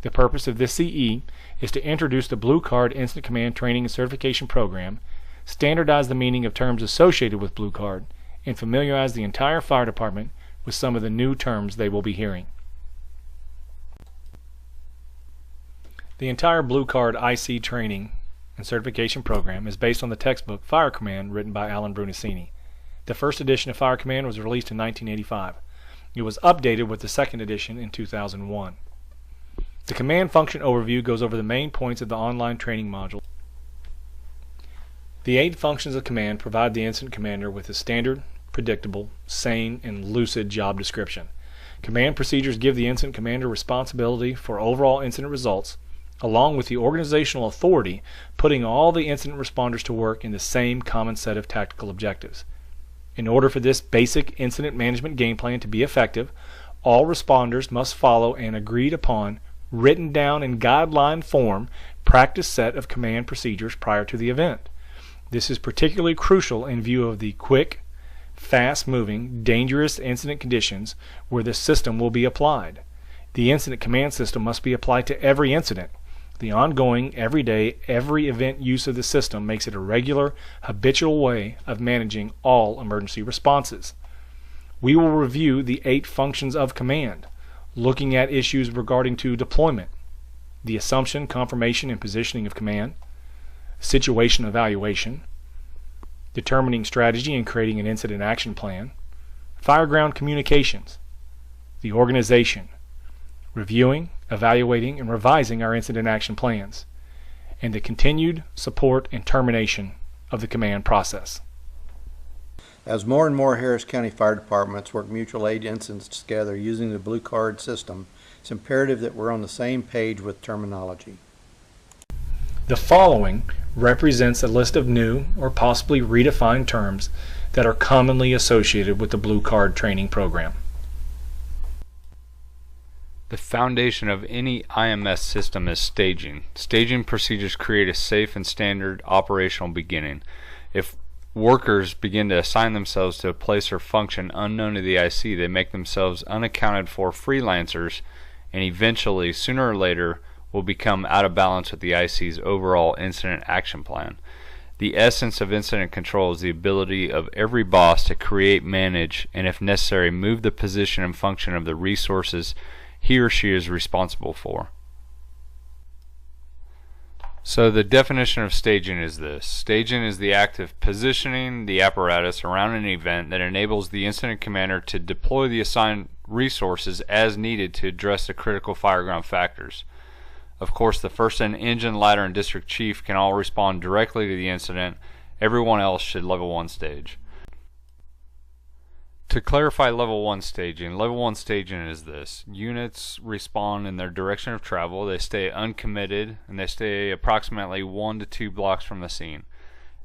The purpose of this CE is to introduce the Bluecard Incident Command Training and Certification Program, standardize the meaning of terms associated with Bluecard, and familiarize the entire fire department with some of the new terms they will be hearing. The entire Bluecard IC training and certification program is based on the textbook Fire Command written by Alan Brunacini. The first edition of Fire Command was released in 1985. It was updated with the second edition in 2001. The command function overview goes over the main points of the online training module. The 8 functions of command provide the incident commander with a standard, predictable, sane, and lucid job description. Command procedures give the incident commander responsibility for overall incident results, along with the organizational authority putting all the incident responders to work in the same common set of tactical objectives. In order for this basic incident management game plan to be effective, all responders must follow an agreed upon, written down in guideline form, practice set of command procedures prior to the event. This is particularly crucial in view of the quick, fast-moving, dangerous incident conditions where the system will be applied. The incident command system must be applied to every incident. The ongoing, everyday, every event use of the system makes it a regular, habitual way of managing all emergency responses. We will review the 8 functions of command, looking at issues regarding to deployment, the assumption, confirmation, and positioning of command, situation evaluation, determining strategy and creating an incident action plan, fireground communications, the organization, reviewing, evaluating, and revising our incident action plans, and the continued support and termination of the command process. As more and more Harris County Fire Departments work mutual aid incidents together using the Bluecard system, it's imperative that we're on the same page with terminology. The following represents a list of new or possibly redefined terms that are commonly associated with the Bluecard training program. The foundation of any IMS system is staging. Staging procedures create a safe and standard operational beginning. If workers begin to assign themselves to a place or function unknown to the IC, they make themselves unaccounted for freelancers and eventually, sooner or later, will become out of balance with the IC's overall incident action plan. The essence of incident control is the ability of every boss to create, manage, and if necessary, move the position and function of the resources he or she is responsible for. So the definition of staging is this. Staging is the act of positioning the apparatus around an event that enables the incident commander to deploy the assigned resources as needed to address the critical fireground factors. Of course, the first engine, ladder, and district chief can all respond directly to the incident. Everyone else should level 1 stage. To clarify level 1 staging is this. Units respond in their direction of travel, they stay uncommitted, and they stay approximately 1 to 2 blocks from the scene.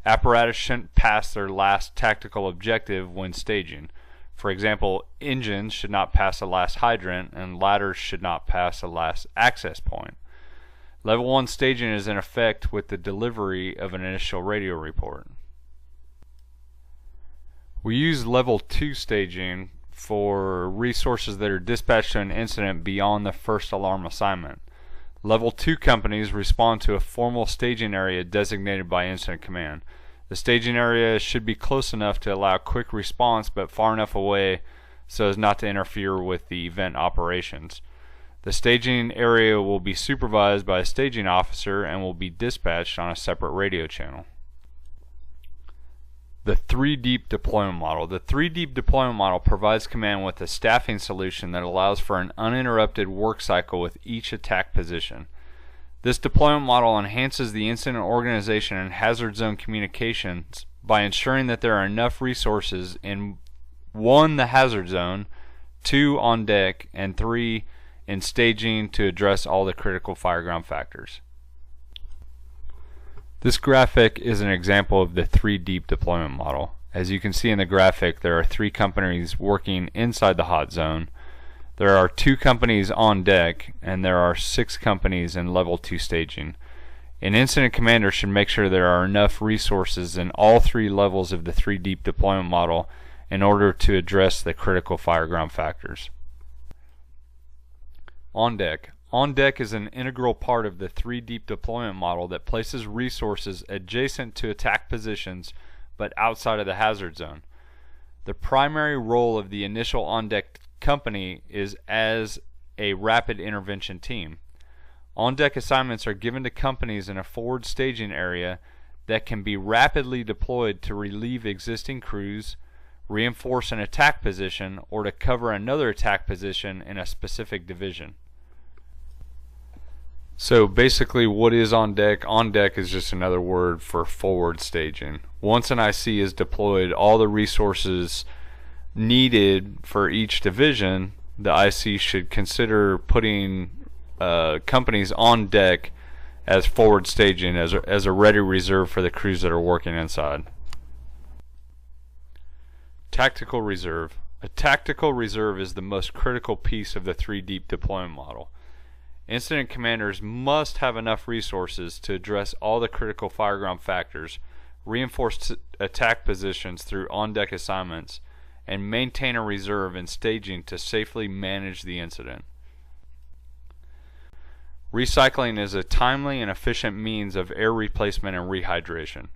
Apparatus shouldn't pass their last tactical objective when staging. For example, engines should not pass the last hydrant, and ladders should not pass the last access point. Level 1 staging is in effect with the delivery of an initial radio report. We use level 2 staging for resources that are dispatched to an incident beyond the first alarm assignment. Level 2 companies respond to a formal staging area designated by incident command. The staging area should be close enough to allow quick response but far enough away so as not to interfere with the event operations. The staging area will be supervised by a staging officer and will be dispatched on a separate radio channel. The 3-deep deployment model. The 3-deep deployment model provides command with a staffing solution that allows for an uninterrupted work cycle with each attack position. This deployment model enhances the incident organization and hazard zone communications by ensuring that there are enough resources in 1, the hazard zone, 2, on deck, and 3, in staging to address all the critical fireground factors. This graphic is an example of the 3-deep deployment model. As you can see in the graphic, there are 3 companies working inside the hot zone. There are 2 companies on deck, and there are 6 companies in level 2 staging. An incident commander should make sure there are enough resources in all 3 levels of the 3-deep deployment model in order to address the critical fireground factors. On deck. On deck is an integral part of the 3 deep deployment model that places resources adjacent to attack positions but outside of the hazard zone. The primary role of the initial on-deck company is as a rapid intervention team. On-deck assignments are given to companies in a forward staging area that can be rapidly deployed to relieve existing crews, reinforce an attack position, or to cover another attack position in a specific division. So basically, what is on deck? On deck is just another word for forward staging. Once an IC is deployed, all the resources needed for each division, the IC should consider putting companies on deck as forward staging, as a ready reserve for the crews that are working inside. Tactical reserve. A tactical reserve is the most critical piece of the 3 deep deployment model. Incident commanders must have enough resources to address all the critical fireground factors, reinforce attack positions through on-deck assignments, and maintain a reserve in staging to safely manage the incident. Recycling is a timely and efficient means of air replacement and rehydration.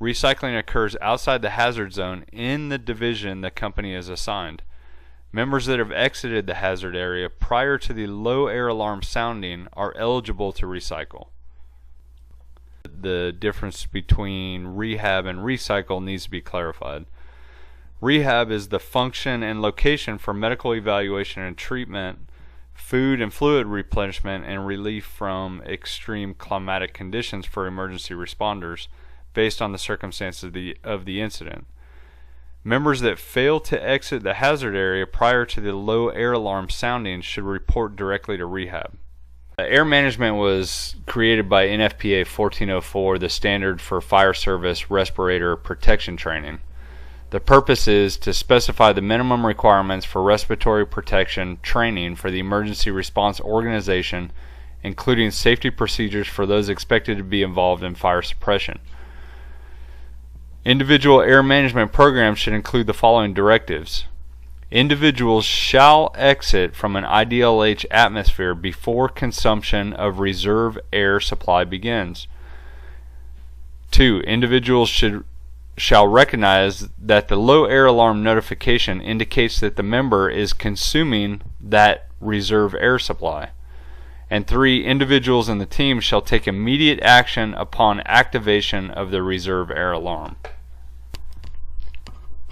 Recycling occurs outside the hazard zone in the division the company is assigned. Members that have exited the hazard area prior to the low air alarm sounding are eligible to recycle. The difference between rehab and recycle needs to be clarified. Rehab is the function and location for medical evaluation and treatment, food and fluid replenishment, and relief from extreme climatic conditions for emergency responders based on the circumstances of the incident. Members that fail to exit the hazard area prior to the low air alarm sounding should report directly to rehab. Air management was created by NFPA 1404, the standard for fire service respirator protection training. The purpose is to specify the minimum requirements for respiratory protection training for the emergency response organization, including safety procedures for those expected to be involved in fire suppression. Individual air management programs should include the following directives. Individuals shall exit from an IDLH atmosphere before consumption of reserve air supply begins. 2. Individuals shall recognize that the low air alarm notification indicates that the member is consuming that reserve air supply. And 3. Individuals in the team shall take immediate action upon activation of the reserve air alarm.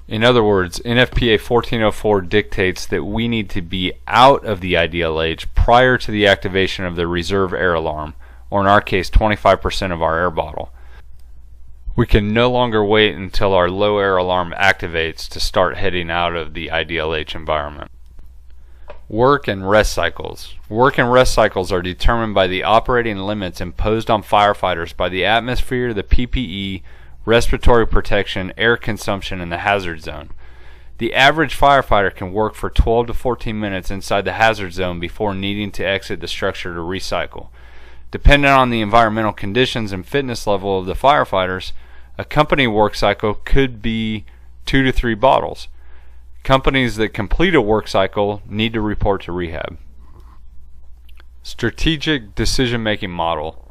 In other words, NFPA 1404 dictates that we need to be out of the IDLH prior to the activation of the reserve air alarm, or in our case 25% of our air bottle. We can no longer wait until our low air alarm activates to start heading out of the IDLH environment. Work and rest cycles. Work and rest cycles are determined by the operating limits imposed on firefighters by the atmosphere, the PPE, respiratory protection, air consumption, and the hazard zone. The average firefighter can work for 12 to 14 minutes inside the hazard zone before needing to exit the structure to recycle. Depending on the environmental conditions and fitness level of the firefighters, a company work cycle could be 2 to 3 bottles. Companies that complete a work cycle need to report to rehab. Strategic decision-making model.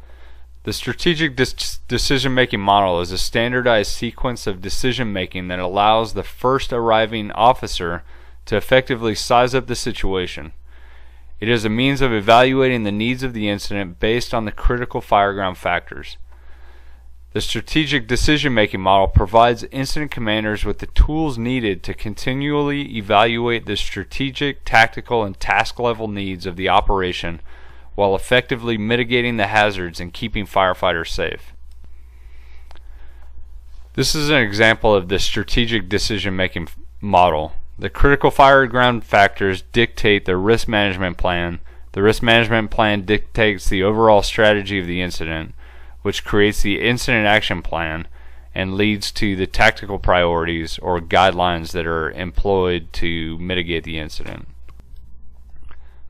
The strategic decision-making model is a standardized sequence of decision-making that allows the first arriving officer to effectively size up the situation. It is a means of evaluating the needs of the incident based on the critical fireground factors. The strategic decision-making model provides incident commanders with the tools needed to continually evaluate the strategic, tactical, and task-level needs of the operation while effectively mitigating the hazards and keeping firefighters safe. This is an example of the strategic decision-making model. The critical fireground factors dictate the risk management plan. The risk management plan dictates the overall strategy of the incident, which creates the incident action plan and leads to the tactical priorities or guidelines that are employed to mitigate the incident.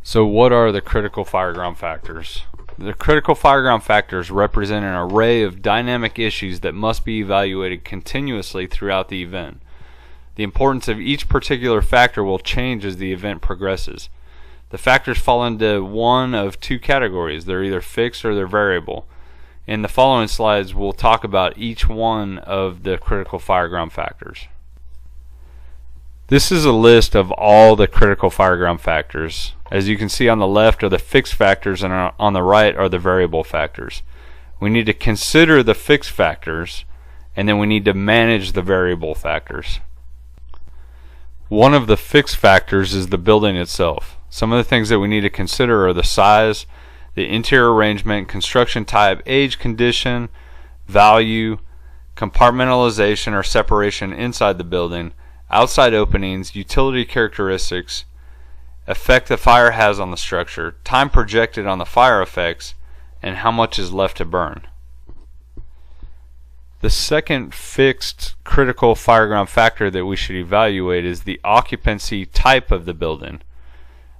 So what are the critical fireground factors? The critical fireground factors represent an array of dynamic issues that must be evaluated continuously throughout the event. The importance of each particular factor will change as the event progresses. The factors fall into one of two categories. They're either fixed or they're variable. In the following slides, we'll talk about each one of the critical fireground factors. This is a list of all the critical fireground factors. As you can see, on the left are the fixed factors and on the right are the variable factors. We need to consider the fixed factors, and then we need to manage the variable factors. One of the fixed factors is the building itself. Some of the things that we need to consider are the size, the interior arrangement, construction type, age, condition, value, compartmentalization or separation inside the building, outside openings, utility characteristics, effect the fire has on the structure, time projected on the fire effects, and how much is left to burn. The second fixed critical fireground factor that we should evaluate is the occupancy type of the building.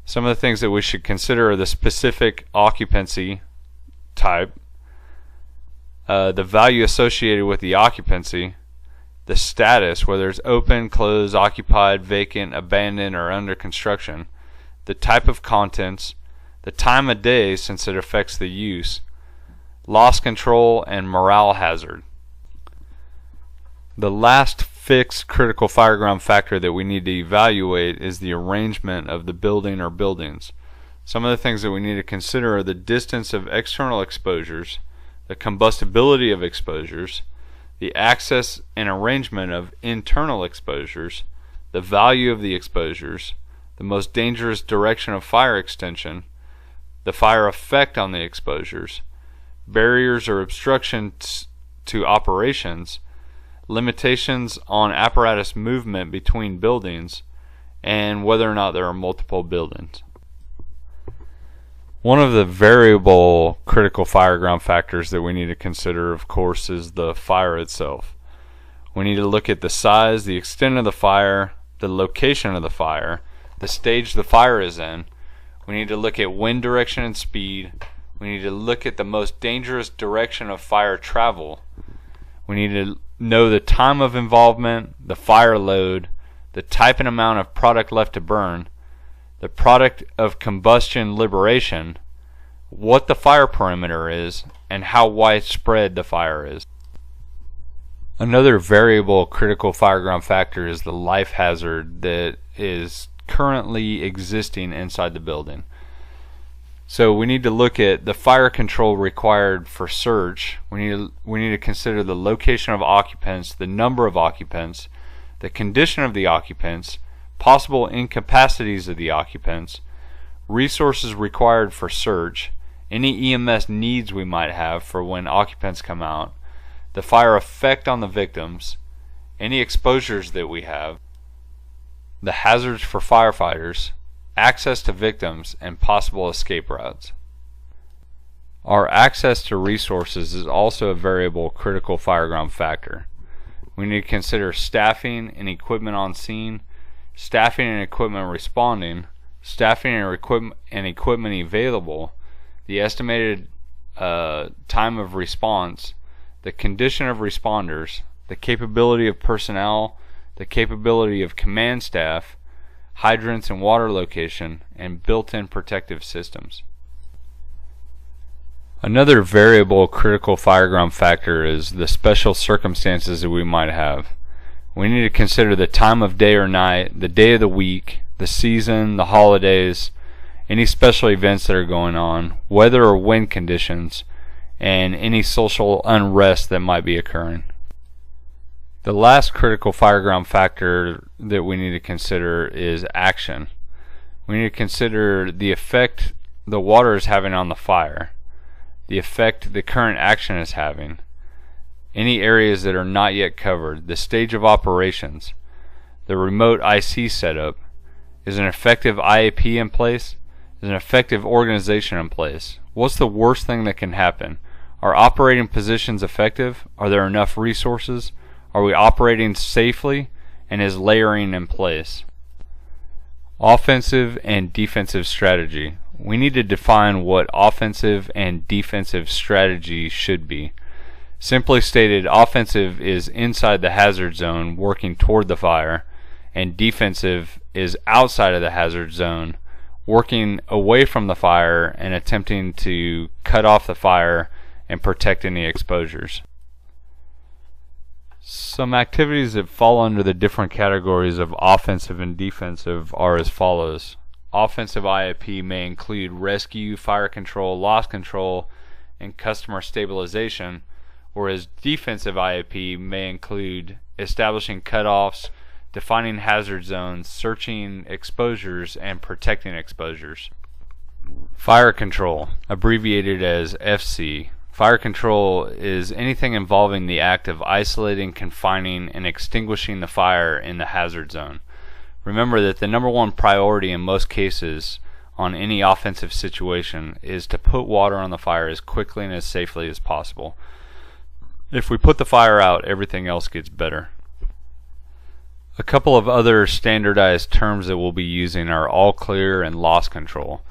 Some of the things that we should consider are the specific occupancy type, the value associated with the occupancy, the status, whether it's open, closed, occupied, vacant, abandoned, or under construction, the type of contents, the time of day since it affects the use, loss control, and morale hazard. The last fixed critical fireground factor that we need to evaluate is the arrangement of the building or buildings. Some of the things that we need to consider are the distance of external exposures, the combustibility of exposures, the access and arrangement of internal exposures, the value of the exposures, the most dangerous direction of fire extension, the fire effect on the exposures, barriers or obstructions to operations, limitations on apparatus movement between buildings, and whether or not there are multiple buildings. One of the variable critical fireground factors that we need to consider, of course, is the fire itself. We need to look at the size, the extent of the fire, the location of the fire, the stage the fire is in. We need to look at wind direction and speed. We need to look at the most dangerous direction of fire travel. We need to know the time of involvement, the fire load, the type and amount of product left to burn, the product of combustion liberation, what the fire perimeter is, and how widespread the fire is. Another variable critical fireground factor is the life hazard that is currently existing inside the building. So we need to look at the fire control required for search. We need to consider the location of occupants, the number of occupants, the condition of the occupants, possible incapacities of the occupants, resources required for search, any EMS needs we might have for when occupants come out, the fire effect on the victims, any exposures that we have, the hazards for firefighters, access to victims, and possible escape routes. Our access to resources is also a variable critical fireground factor. We need to consider staffing and equipment on scene, staffing and equipment responding, staffing and equipment available, the estimated time of response, the condition of responders, the capability of personnel, the capability of command staff, hydrants and water location, and built-in protective systems. Another variable critical fireground factor is the special circumstances that we might have. We need to consider the time of day or night, the day of the week, the season, the holidays, any special events that are going on, weather or wind conditions, and any social unrest that might be occurring. The last critical fireground factor that we need to consider is action. We need to consider the effect the water is having on the fire, the effect the current action is having, any areas that are not yet covered, the stage of operations, the remote IC setup, is an effective IAP in place, is an effective organization in place, what's the worst thing that can happen, are operating positions effective, are there enough resources, are we operating safely, and is layering in place. Offensive and defensive strategy. We need to define what offensive and defensive strategy should be. Simply stated, offensive is inside the hazard zone working toward the fire, and defensive is outside of the hazard zone working away from the fire and attempting to cut off the fire and protect any exposures. Some activities that fall under the different categories of offensive and defensive are as follows. Offensive IAP may include rescue, fire control, loss control, and customer stabilization, whereas defensive IAP may include establishing cutoffs, defining hazard zones, searching exposures, and protecting exposures. Fire control, abbreviated as FC. Fire control is anything involving the act of isolating, confining, and extinguishing the fire in the hazard zone. Remember that the number one priority in most cases on any offensive situation is to put water on the fire as quickly and as safely as possible. If we put the fire out, everything else gets better. A couple of other standardized terms that we'll be using are all clear and loss control.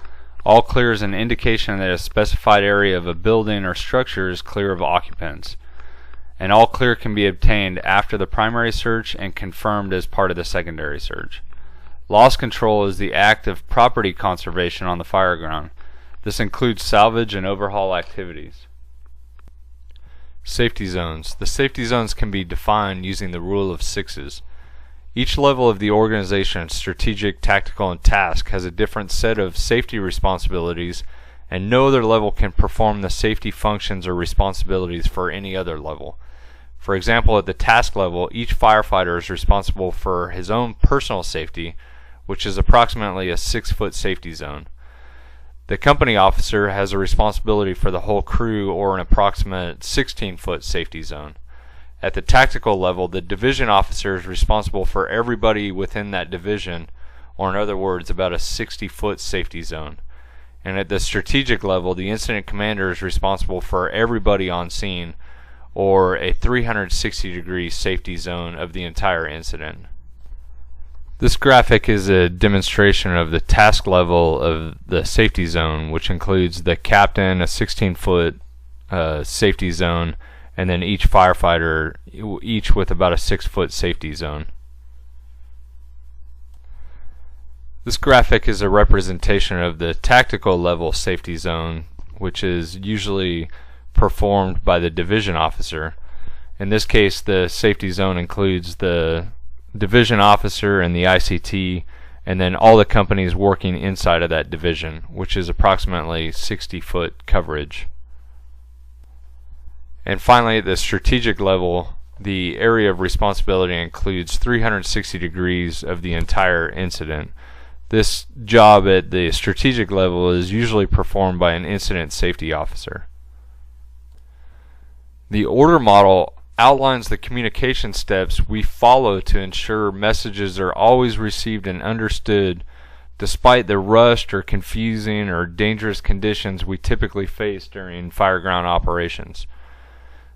All clear is an indication that a specified area of a building or structure is clear of occupants. And all clear can be obtained after the primary search and confirmed as part of the secondary search. Loss control is the act of property conservation on the fire ground. This includes salvage and overhaul activities. Safety zones. The safety zones can be defined using the rule of sixes. Each level of the organization, strategic, tactical, and task, has a different set of safety responsibilities, and no other level can perform the safety functions or responsibilities for any other level. For example, at the task level, each firefighter is responsible for his own personal safety, which is approximately a 6-foot safety zone. The company officer has a responsibility for the whole crew, or an approximate 16-foot safety zone. At the tactical level, the division officer is responsible for everybody within that division, or in other words, about a 60-foot safety zone. And at the strategic level, the incident commander is responsible for everybody on scene, or a 360-degree safety zone of the entire incident. This graphic is a demonstration of the task level of the safety zone, which includes the captain, a 16-foot safety zone, and then each firefighter, each with about a 6-foot safety zone. This graphic is a representation of the tactical level safety zone, which is usually performed by the division officer. In this case, the safety zone includes the division officer and the ICT, and then all the companies working inside of that division, which is approximately 60-foot coverage. And finally, at the strategic level, the area of responsibility includes 360 degrees of the entire incident. This job at the strategic level is usually performed by an incident safety officer. The order model outlines the communication steps we follow to ensure messages are always received and understood despite the rushed or confusing or dangerous conditions we typically face during fireground operations.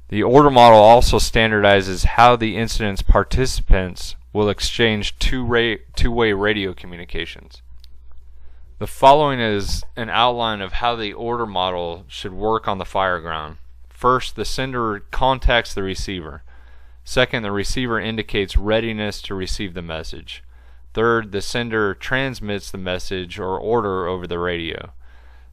The order model also standardizes how the incident's participants will exchange two-way radio communications. The following is an outline of how the order model should work on the fireground. First, the sender contacts the receiver. Second, the receiver indicates readiness to receive the message. Third, the sender transmits the message or order over the radio.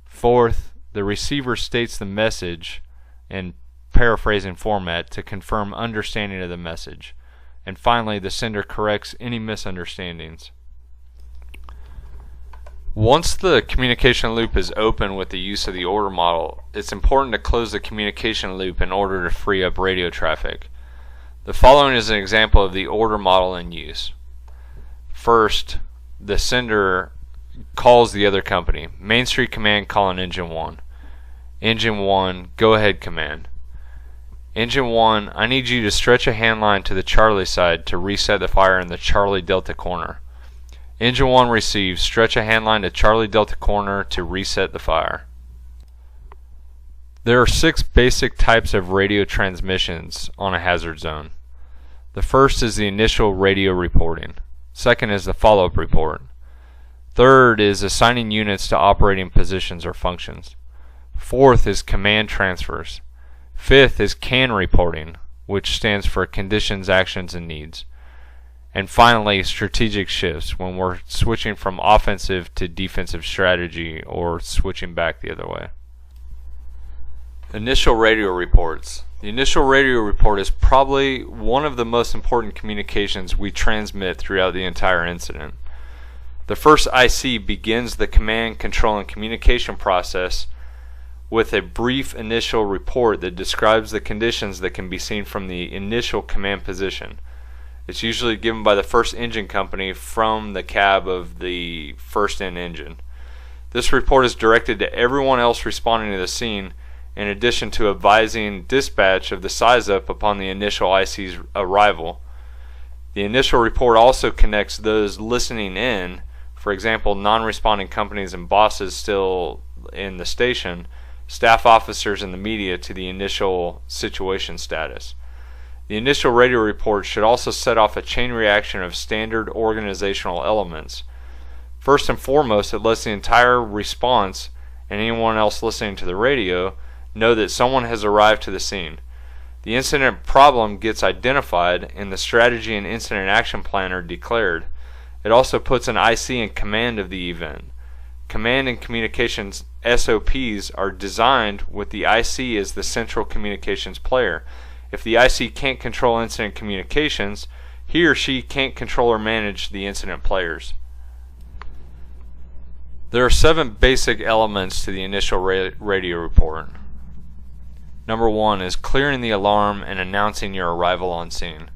Fourth, the receiver states the message in paraphrasing format to confirm understanding of the message. And finally, the sender corrects any misunderstandings. Once the communication loop is open with the use of the order model, it's important to close the communication loop in order to free up radio traffic. The following is an example of the order model in use. First, the sender calls the other company. Main Street Command calling Engine 1. Engine 1, go ahead command. Engine 1, I need you to stretch a hand line to the Charlie side to reset the fire in the Charlie Delta corner. Engine 1 receives, stretch a hand line to Charlie Delta corner to reset the fire. There are 6 basic types of radio transmissions on a hazard zone. The first is the initial radio reporting. Second is the follow-up report. Third is assigning units to operating positions or functions. Fourth is command transfers. Fifth is CAN reporting, which stands for conditions, actions, and needs. And finally, strategic shifts, when we're switching from offensive to defensive strategy or switching back the other way. Initial radio reports. The initial radio report is probably one of the most important communications we transmit throughout the entire incident. The first IC begins the command, control, and communication process with a brief initial report that describes the conditions that can be seen from the initial command position. It's usually given by the first engine company from the cab of the first-in engine. This report is directed to everyone else responding to the scene, in addition to advising dispatch of the size-up upon the initial IC's arrival. The initial report also connects those listening in, for example, non-responding companies and bosses still in the station, staff officers, and the media, to the initial situation status. The initial radio report should also set off a chain reaction of standard organizational elements. First and foremost, it lets the entire response and anyone else listening to the radio know that someone has arrived to the scene. The incident problem gets identified and the strategy and incident action plan are declared. It also puts an IC in command of the event. Command and communications SOPs are designed with the IC as the central communications player. If the IC can't control incident communications, he or she can't control or manage the incident players. There are 7 basic elements to the initial radio report. Number 1 is clearing the alarm and announcing your arrival on scene.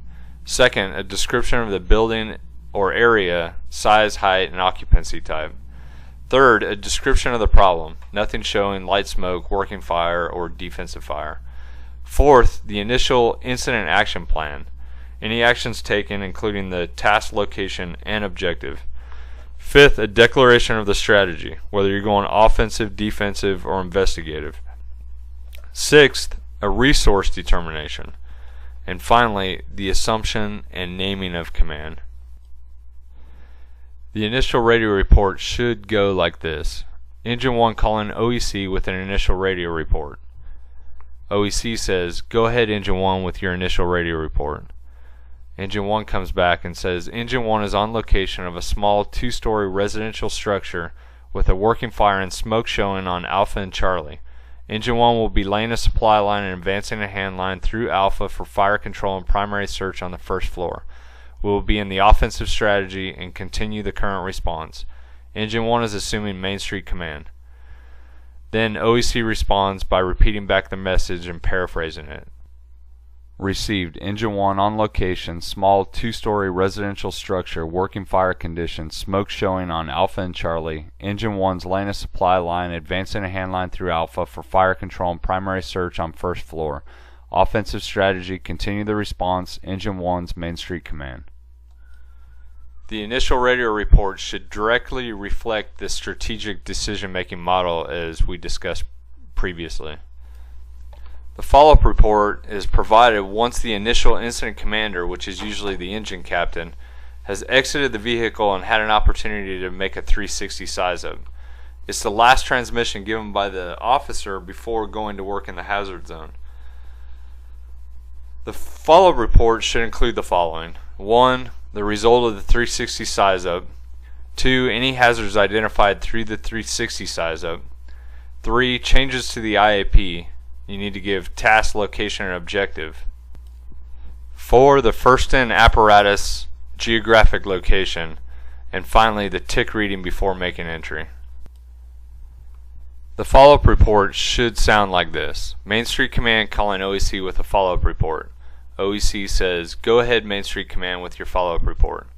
Second, a description of the building or area, size, height, and occupancy type. Third, a description of the problem, nothing showing light smoke, working fire, or defensive fire. Fourth, the initial incident action plan, any actions taken including the task location and objective. Fifth, a declaration of the strategy, whether you're going offensive, defensive, or investigative. Sixth, a resource determination. And finally, the assumption and naming of command. The initial radio report should go like this. Engine 1 calling OEC with an initial radio report. OEC says, "Go ahead, Engine 1, with your initial radio report." Engine 1 comes back and says, "Engine 1 is on location of a small 2-story residential structure with a working fire and smoke showing on Alpha and Charlie. Engine 1 will be laying a supply line and advancing a hand line through Alpha for fire control and primary search on the first floor. We will be in the offensive strategy and continue the current response. Engine 1 is assuming Main Street command." Then OEC responds by repeating back the message and paraphrasing it. Received. Engine 1 on location, small 2-story residential structure, working fire conditions, smoke showing on Alpha and Charlie. Engine 1's laying a supply line, advancing a hand line through Alpha for fire control and primary search on first floor. Offensive strategy, continue the response. Engine 1's Main Street command. The initial radio report should directly reflect the strategic decision-making model as we discussed previously. The follow-up report is provided once the initial incident commander, which is usually the engine captain, has exited the vehicle and had an opportunity to make a 360 size-up. It's the last transmission given by the officer before going to work in the hazard zone. The follow-up report should include the following. 1. The result of the 360 size-up. 2. Any hazards identified through the 360 size-up. 3. Changes to the IAP. You need to give task, location, and objective. 4. The first-in apparatus geographic location. And finally, the tick reading before making entry. The follow-up report should sound like this. Main Street Command calling OEC with a follow-up report. OEC says, "Go ahead, Main Street Command, with your follow-up report."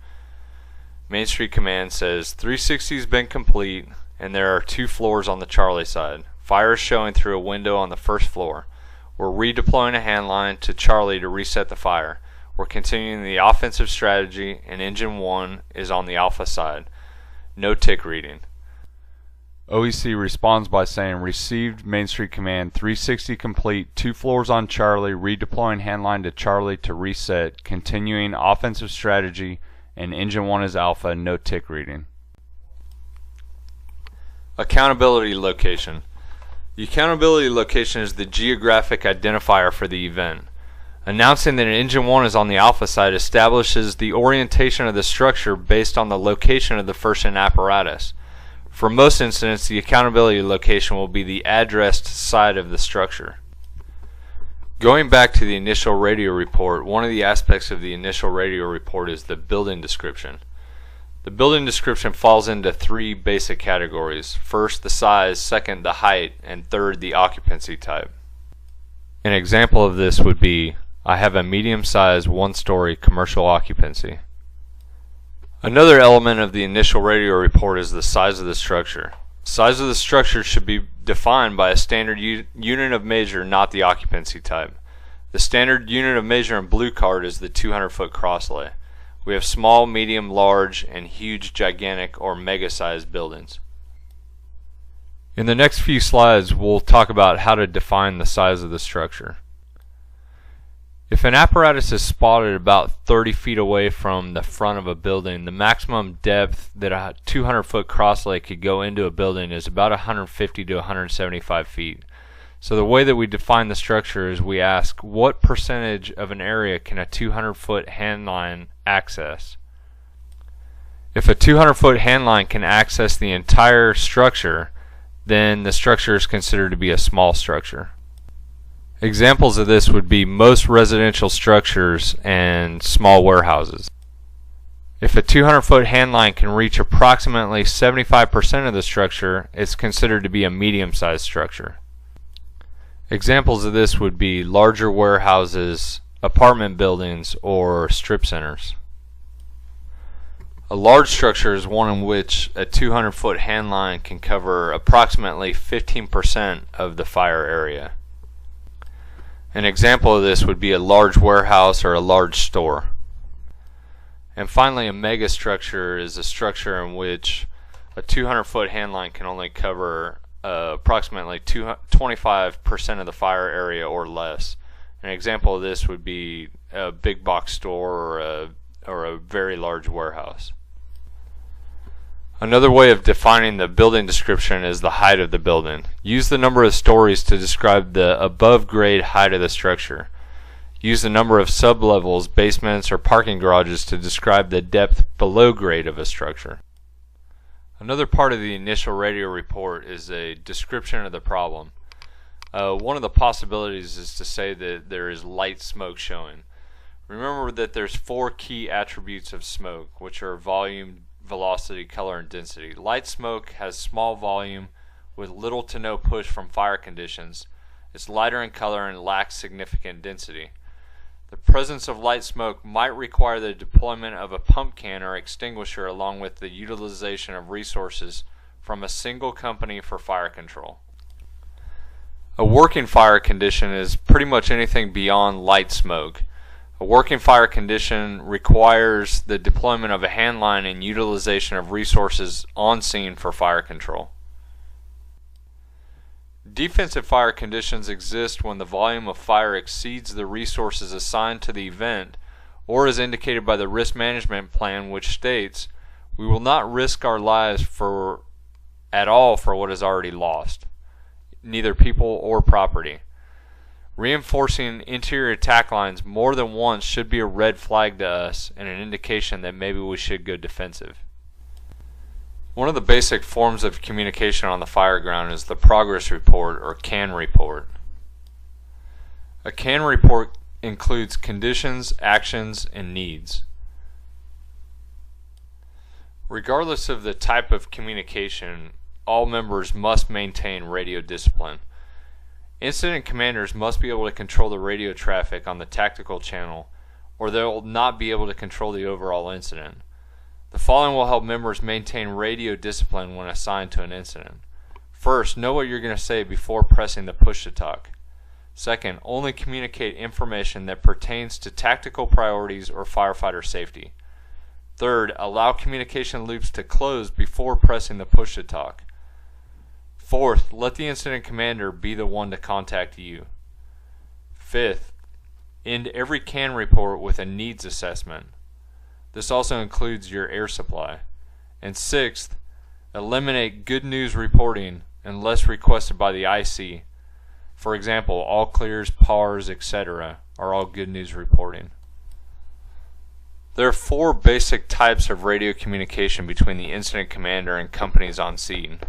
Main Street Command says, 360 has been complete and there are 2 floors on the Charlie side. Fire is showing through a window on the first floor. We're redeploying a hand line to Charlie to reset the fire. We're continuing the offensive strategy and Engine 1 is on the Alpha side. No tick reading. OEC responds by saying, "Received, Main Street Command, 360 complete, 2 floors on Charlie, redeploying hand line to Charlie to reset, continuing offensive strategy, and Engine 1 is Alpha, no tick reading." Accountability location. The accountability location is the geographic identifier for the event. Announcing that Engine 1 is on the alpha side establishes the orientation of the structure based on the location of the first-in apparatus. For most incidents, the accountability location will be the addressed side of the structure. Going back to the initial radio report, one of the aspects of the initial radio report is the building description. The building description falls into three basic categories. First, the size, second, the height, and third, the occupancy type. An example of this would be, I have a medium-sized one-story commercial occupancy. Another element of the initial radio report is the size of the structure. Size of the structure should be defined by a standard unit of measure, not the occupancy type. The standard unit of measure in Bluecard is the 200-foot crosslay. We have small, medium, large, and huge, gigantic, or mega-sized buildings. In the next few slides, we'll talk about how to define the size of the structure. If an apparatus is spotted about 30 feet away from the front of a building, the maximum depth that a 200-foot crosslay could go into a building is about 150 to 175 feet. So the way that we define the structure is we ask, what percentage of an area can a 200-foot handline access? If a 200-foot handline can access the entire structure, then the structure is considered to be a small structure. Examples of this would be most residential structures and small warehouses. If a 200-foot handline can reach approximately 75% of the structure, it's considered to be a medium-sized structure. Examples of this would be larger warehouses, apartment buildings, or strip centers. A large structure is one in which a 200-foot handline can cover approximately 15% of the fire area. An example of this would be a large warehouse or a large store. And finally, a megastructure is a structure in which a 200-foot handline can only cover approximately 25% of the fire area or less. An example of this would be a big box store or a very large warehouse. Another way of defining the building description is the height of the building. Use the number of stories to describe the above grade height of the structure. Use the number of sublevels, basements, or parking garages to describe the depth below grade of a structure. Another part of the initial radio report is a description of the problem. One of the possibilities is to say that there is light smoke showing. Remember that there's four key attributes of smoke, which are volume, velocity, color, and density. Light smoke has small volume with little to no push from fire conditions. It's lighter in color and lacks significant density. The presence of light smoke might require the deployment of a pump can or extinguisher along with the utilization of resources from a single company for fire control. A working fire condition is pretty much anything beyond light smoke. A working fire condition requires the deployment of a handline and utilization of resources on scene for fire control. Defensive fire conditions exist when the volume of fire exceeds the resources assigned to the event, or as indicated by the risk management plan, which states, we will not risk our lives at all for what is already lost, neither people or property. Reinforcing interior attack lines more than once should be a red flag to us and an indication that maybe we should go defensive. One of the basic forms of communication on the fire ground is the progress report or CAN report. A CAN report includes conditions, actions, and needs. Regardless of the type of communication, all members must maintain radio discipline. Incident commanders must be able to control the radio traffic on the tactical channel, or they will not be able to control the overall incident. The following will help members maintain radio discipline when assigned to an incident. First, know what you're going to say before pressing the push to talk. Second, only communicate information that pertains to tactical priorities or firefighter safety. Third, allow communication loops to close before pressing the push to talk. Fourth, let the incident commander be the one to contact you. Fifth, end every CAN report with a needs assessment. This also includes your air supply. And sixth, eliminate good news reporting unless requested by the IC. For example, all clears, PARs, etc. are all good news reporting. There are 4 basic types of radio communication between the incident commander and companies on scene.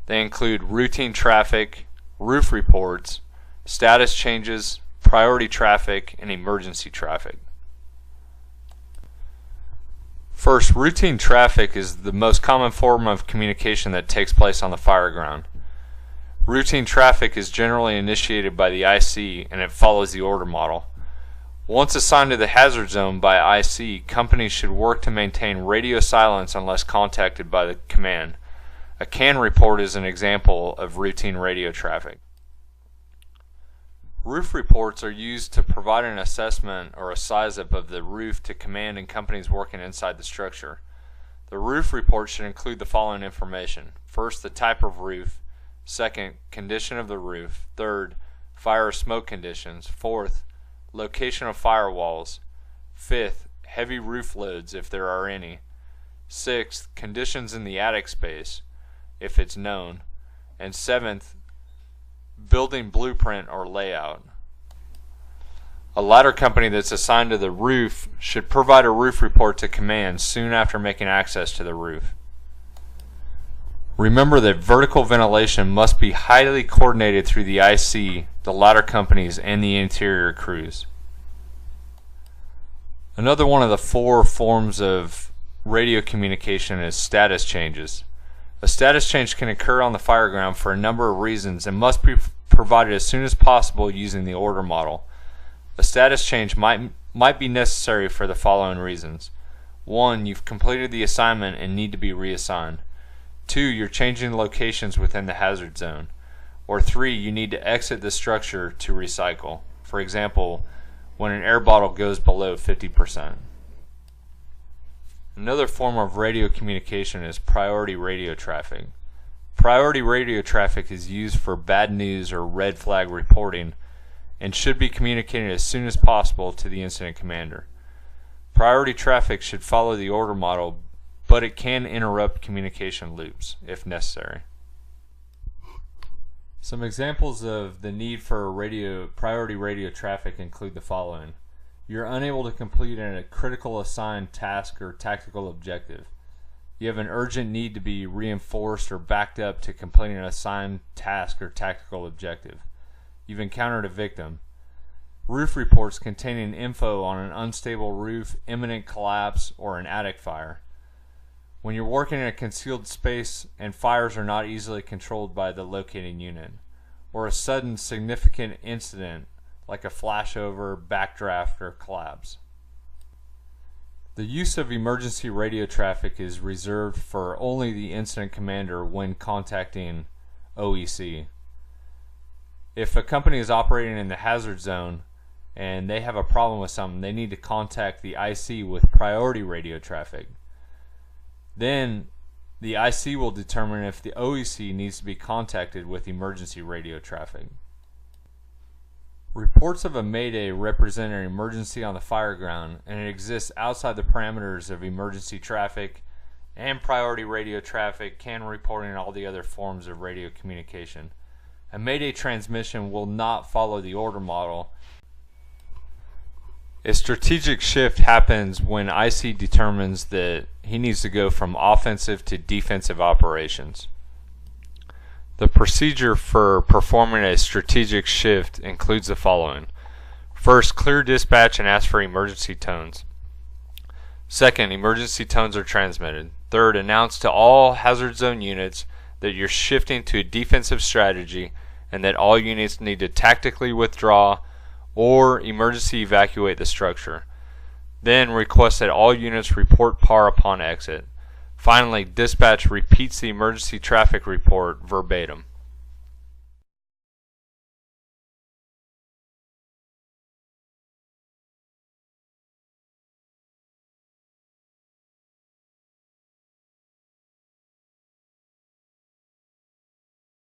They include routine traffic, roof reports, status changes, priority traffic, and emergency traffic. First, routine traffic is the most common form of communication that takes place on the fire ground. Routine traffic is generally initiated by the IC and it follows the order model. Once assigned to the hazard zone by IC, companies should work to maintain radio silence unless contacted by the command. A CAN report is an example of routine radio traffic. Roof reports are used to provide an assessment or a size-up of the roof to command and companies working inside the structure. The roof report should include the following information. First, the type of roof. Second, condition of the roof. Third, fire or smoke conditions. Fourth, location of firewalls. Fifth, heavy roof loads if there are any. Sixth, conditions in the attic space if it's known. And seventh, building blueprint or layout. A ladder company that's assigned to the roof should provide a roof report to command soon after making access to the roof. Remember that vertical ventilation must be highly coordinated through the IC, the ladder companies, and the interior crews. Another one of the 4 forms of radio communication is status changes. A status change can occur on the fire ground for a number of reasons and must be provided as soon as possible using the order model. A status change might be necessary for the following reasons. 1. You've completed the assignment and need to be reassigned. 2. You're changing locations within the hazard zone. Or 3. You need to exit the structure to recycle. For example, when an air bottle goes below 50%. Another form of radio communication is priority radio traffic. Priority radio traffic is used for bad news or red flag reporting and should be communicated as soon as possible to the incident commander. Priority traffic should follow the order model, but it can interrupt communication loops if necessary. Some examples of the need for priority radio traffic include the following. You're unable to complete a critical assigned task or tactical objective. You have an urgent need to be reinforced or backed up to completing an assigned task or tactical objective. You've encountered a victim. Roof reports containing info on an unstable roof, imminent collapse, or an attic fire. When you're working in a concealed space and fires are not easily controlled by the locating unit, or a sudden significant incident like a flashover, backdraft, or collapse. The use of emergency radio traffic is reserved for only the incident commander when contacting OEC. If a company is operating in the hazard zone and they have a problem with something, they need to contact the IC with priority radio traffic. Then the IC will determine if the OEC needs to be contacted with emergency radio traffic. Reports of a mayday represent an emergency on the fire ground, and it exists outside the parameters of emergency traffic and priority radio traffic, CAN reporting, and all the other forms of radio communication. A mayday transmission will not follow the order model. A strategic shift happens when IC determines that he needs to go from offensive to defensive operations. The procedure for performing a strategic shift includes the following. First, clear dispatch and ask for emergency tones. Second, emergency tones are transmitted. Third, announce to all hazard zone units that you're shifting to a defensive strategy and that all units need to tactically withdraw or emergency evacuate the structure. Then request that all units report PAR upon exit. Finally, dispatch repeats the emergency traffic report verbatim.